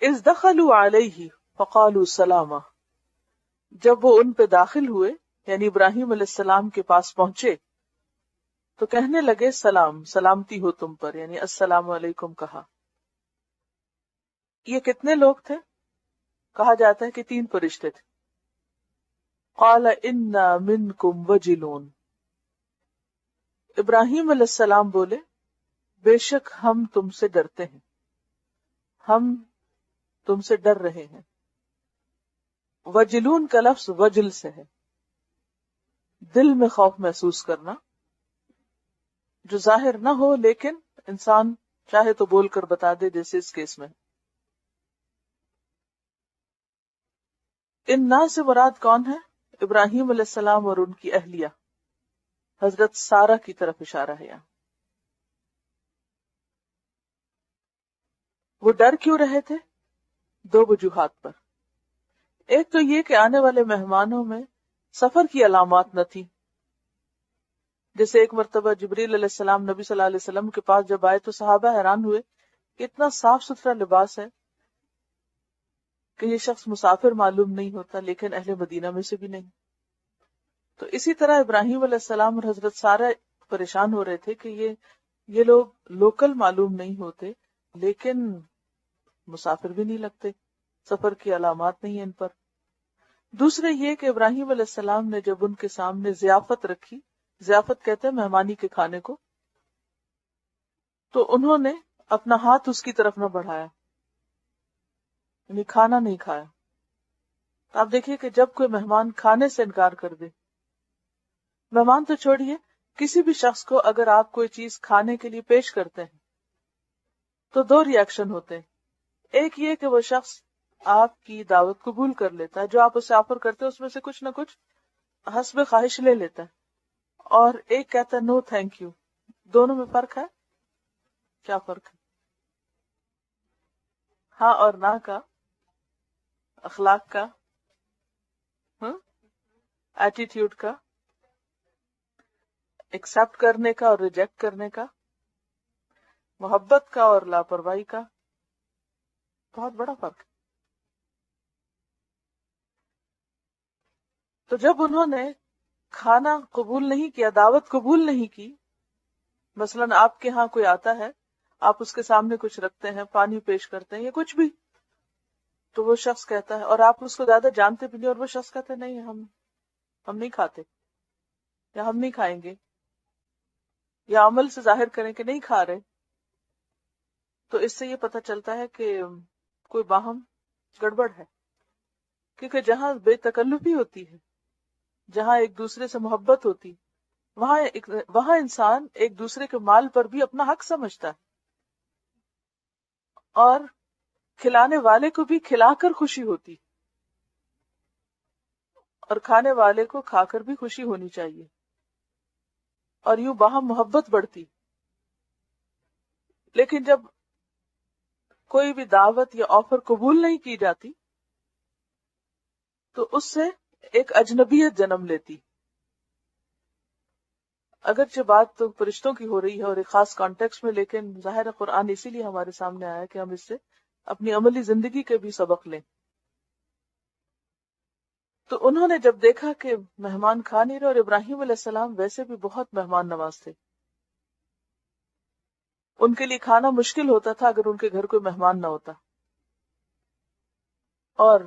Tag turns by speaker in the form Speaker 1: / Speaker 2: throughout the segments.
Speaker 1: اذ دخلوا علیہ فقالوا سلاما، جب وہ ان پہ داخل ہوئے یعنی ابراہیم علیہ السلام کے پاس پہنچے تو کہنے لگے سلام، سلامتی ہو تم پر، یعنی السلام علیکم کہا۔ یہ کتنے لوگ تھے؟ کہا جاتا ہے کہ 3 فرشتے تھے۔ قال انا منکم وجلون، ابراہیم علیہ السلام بولے بے شک ہم تم سے ڈرتے ہیں، ہم تم سے ڈر رہے ہیں۔ وجلون کا لفظ وجل سے ہے، دل میں خوف محسوس کرنا جو ظاہر نہ ہو لیکن انسان چاہے تو بول کر بتا دے، جیسے اس کیس میں۔ ان نا سے مراد کون ہے؟ ابراہیم علیہ السلام اور ان کی اہلیہ حضرت سارہ کی طرف اشارہ ہے یہاں۔ وہ ڈر کیوں رہے تھے؟ 2 وجوہات پر۔ ایک تو یہ کہ آنے والے مہمانوں میں سفر کی علامات نہ تھی، جیسے ایک مرتبہ جبریل علیہ السلام نبی صلی اللہ علیہ وسلم کے پاس جب آئے تو صحابہ حیران ہوئے کہ اتنا صاف ستھرا لباس ہے کہ یہ شخص مسافر معلوم نہیں ہوتا، لیکن اہل مدینہ میں سے بھی نہیں۔ تو اسی طرح ابراہیم علیہ السلام اور حضرت سارہ پریشان ہو رہے تھے کہ یہ لوگ لوکل معلوم نہیں ہوتے لیکن مسافر بھی نہیں لگتے، سفر کی علامات نہیں ہیں ان پر۔ دوسرے یہ کہ ابراہیم علیہ السلام نے جب ان کے سامنے ضیافت رکھی، ضیافت کہتے ہیں مہمانی کے کھانے کو، تو انہوں نے اپنا ہاتھ اس کی طرف نہ بڑھایا، یعنی کھانا نہیں کھایا۔ آپ دیکھیے کہ جب کوئی مہمان کھانے سے انکار کر دے، مہمان تو چھوڑیے، کسی بھی شخص کو اگر آپ کوئی چیز کھانے کے لیے پیش کرتے ہیں تو 2 ریئیکشن ہوتے ہیں۔ ایک یہ کہ وہ شخص آپ کی دعوت قبول کر لیتا ہے، جو آپ اسے آفر کرتے ہیں اس میں سے کچھ نہ کچھ حسب خواہش لے لیتا ہے، اور ایک کہتا ہے نو تھینک یو۔ دونوں میں فرق ہے؟ کیا فرق ہے؟ ہاں اور نہ کا، اخلاق کا، ایٹیٹیوڈ کا، ایکسپٹ کرنے کا اور ریجیکٹ کرنے کا، محبت کا اور لاپرواہی کا، بہت بڑا فرق ہے۔ تو جب انہوں نے کھانا قبول نہیں کیا، دعوت قبول نہیں کی، مثلاً آپ کے ہاں کوئی آتا ہے، آپ اس کے سامنے کچھ رکھتے ہیں، پانی پیش کرتے ہیں یا کچھ بھی، تو وہ شخص کہتا ہے، اور آپ اس کو زیادہ جانتے بھی نہیں، اور وہ شخص کہتا ہے نہیں ہم نہیں کھاتے، یا ہم نہیں کھائیں گے، یا عمل سے ظاہر کریں کہ نہیں کھا رہے، تو اس سے یہ پتہ چلتا ہے کہ کوئی باہم گڑبڑ ہے۔ کیونکہ جہاں بے تکلفی ہوتی ہے، جہاں ایک دوسرے سے محبت ہوتی، وہاں انسان ایک دوسرے کے مال پر بھی اپنا حق سمجھتا ہے، اور کھلانے والے کو بھی کھلا کر خوشی ہوتی، اور کھانے والے کو کھا کر بھی خوشی ہونی چاہیے، اور یوں باہم محبت بڑھتی۔ لیکن جب کوئی بھی دعوت یا آفر قبول نہیں کی جاتی تو اس سے ایک اجنبیت جنم لیتی۔ اگرچہ بات تو فرشتوں کی ہو رہی ہے اور ایک خاص کانٹیکس میں، لیکن ظاہر قرآن اسی لیے ہمارے سامنے آیا کہ ہم اس سے اپنی عملی زندگی کے بھی سبق لیں۔ تو انہوں نے جب دیکھا کہ مہمان کھا نہیں رہے، اور ابراہیم علیہ السلام ویسے بھی بہت مہمان نواز تھے، ان کے لیے کھانا مشکل ہوتا تھا اگر ان کے گھر کوئی مہمان نہ ہوتا۔ اور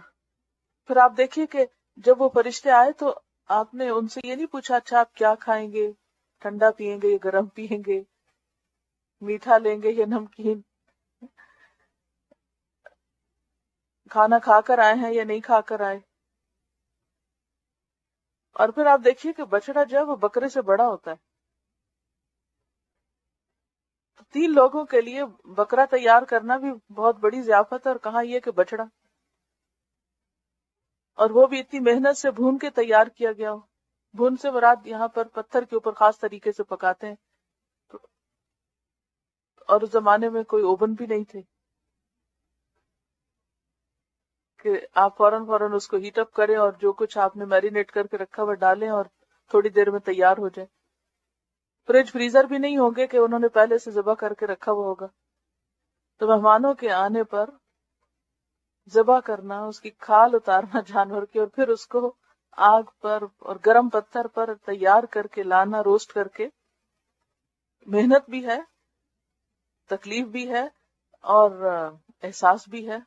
Speaker 1: پھر آپ دیکھیے کہ جب وہ فرشتے آئے تو آپ نے ان سے یہ نہیں پوچھا اچھا آپ کیا کھائیں گے، ٹھنڈا پیئیں گے یا گرم پیئیں گے، میٹھا لیں گے یا نمکین، کھانا کھا کر آئے ہیں یا نہیں کھا کر آئے۔ اور پھر آپ دیکھیے کہ بچڑا جو ہے وہ بکرے سے بڑا ہوتا ہے، تو 3 لوگوں کے لیے بکرا تیار کرنا بھی بہت بڑی ضیافت ہے، اور کہاں یہ کہ بچڑا، اور وہ بھی اتنی محنت سے بھون کے تیار کیا گیا ہو۔ بھون سے مراد یہاں پر پتھر کے اوپر خاص طریقے سے پکاتے ہیں، اور اس زمانے میں کوئی اوون بھی نہیں تھے کہ آپ فوراً اس کو ہیٹ اپ کریں اور جو کچھ آپ نے میرینیٹ کر کے رکھا وہ ڈالیں اور تھوڑی دیر میں تیار ہو جائے۔ فریج فریزر بھی نہیں ہوں گے کہ انہوں نے پہلے سے ذبح کر کے رکھا ہوا ہوگا۔ تو مہمانوں کے آنے پر ذبح کرنا، اس کی کھال اتارنا جانور کی، اور پھر اس کو آگ پر اور گرم پتھر پر تیار کر کے لانا، روسٹ کر کے، محنت بھی ہے، تکلیف بھی ہے، اور احساس بھی ہے.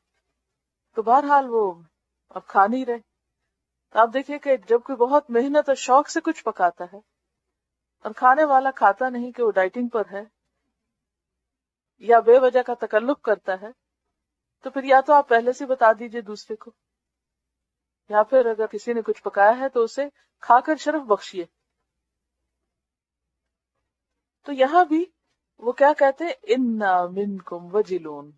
Speaker 1: تو بہرحال وہ اب کھا نہیں رہے. تو آپ دیکھیں کہ جب کوئی بہت محنت اور شوق سے کچھ پکاتا ہے اور کھانے والا کھاتا نہیں کہ وہ ڈائٹنگ پر ہے یا بے وجہ کا تکلف کرتا ہے، تو پھر یا تو آپ پہلے سے بتا دیجئے دوسرے کو، یا پھر اگر کسی نے کچھ پکایا ہے تو اسے کھا کر شرف بخشیے. تو یہاں بھی وہ کیا کہتے ہیں، اِنَّا مِنْکُمْ وَجِلُونَ،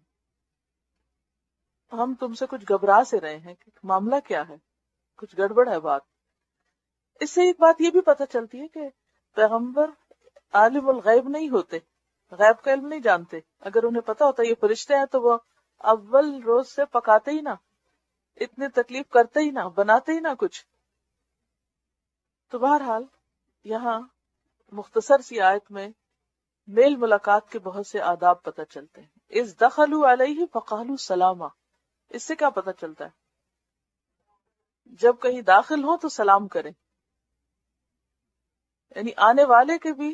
Speaker 1: ہم تم سے کچھ گھبرا سے رہے ہیں کہ معاملہ کیا ہے، کچھ گڑبڑ ہے بات. اس سے ایک بات یہ بھی پتہ چلتی ہے کہ پیغمبر عالم الغیب نہیں ہوتے، غیب کا علم نہیں جانتے. اگر انہیں پتا ہوتا یہ فرشتے ہیں تو وہ اول روز سے پکاتے ہی نہ، اتنی تکلیف کرتے ہی نہ، بناتے ہی نہ کچھ. تو بہرحال یہاں مختصر سی آیت میں میل ملاقات کے بہت سے آداب پتہ چلتے ہیں. اذ دخلوا علیہ فقالوا سلاما، اس سے کیا پتہ چلتا ہے؟ جب کہیں داخل ہو تو سلام کریں، یعنی آنے والے کے بھی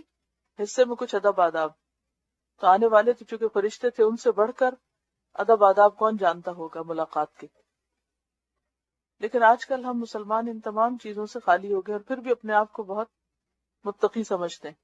Speaker 1: حصے میں کچھ ادب آداب. تو آنے والے تو چونکہ فرشتے تھے، ان سے بڑھ کر ادب آداب کون جانتا ہوگا ملاقات کے. لیکن آج کل ہم مسلمان ان تمام چیزوں سے خالی ہو گئے اور پھر بھی اپنے آپ کو بہت متقی سمجھتے ہیں.